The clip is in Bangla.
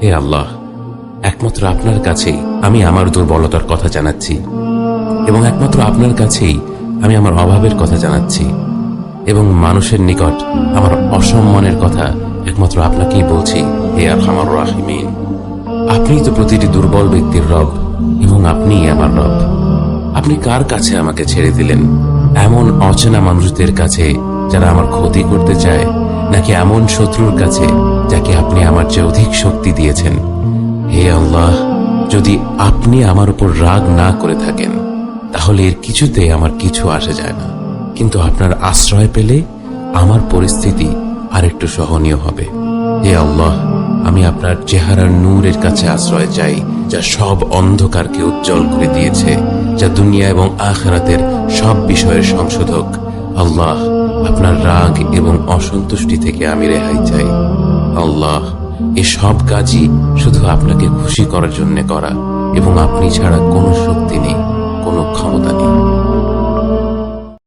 হে আল্লাহ, একমাত্র আপনার কাছেই আমি আমার দুর্বলতার কথা জানাচ্ছি এবং একমাত্র আপনার কাছেই আমি আমার অভাবের কথা জানাচ্ছি এবং মানুষের নিকট আমার অসম্মানের কথা একমাত্র আপনাকেই বলছি। হে আরহামার রাহিমিন, আপনিই তো প্রতিটি দুর্বল ব্যক্তির রব এবং আপনিই আমার রব। আপনি কার কাছে আমাকে ছেড়ে দিলেন? এমন অচেনা মানুষদের কাছে যারা আমার ক্ষতি করতে চায়, নাকি এমন শত্রুর কাছে যাকে আপনি আমার চেয়ে অধিক শক্তি দিয়েছেন? হে আল্লাহ, যদি আপনি আমার উপর রাগ না করে থাকেন তাহলে এর কিছুতে আমার কিছু আসে যায় না, কিন্তু আপনার আশ্রয় পেলে আমার পরিস্থিতি আরেকটু সহনীয় হবে। হে আল্লাহ, আমি আপনার চেহারার নূরের কাছে আশ্রয় চাই, যা সব অন্ধকারকে উজ্জ্বল করে দিয়েছে, যা দুনিয়া এবং আখিরাতের সব বিষয়ের সংশোধক। আল্লাহ, আপনার রাগ এবং অসন্তুষ্টি থেকে আমি রেহাই চাই। আল্লাহ, এ সব কাজই শুধু আপনাকে খুশি করার জন্য করা এবং আপনি ছাড়া কোনো শক্তি নেই, কোনো ক্ষমতা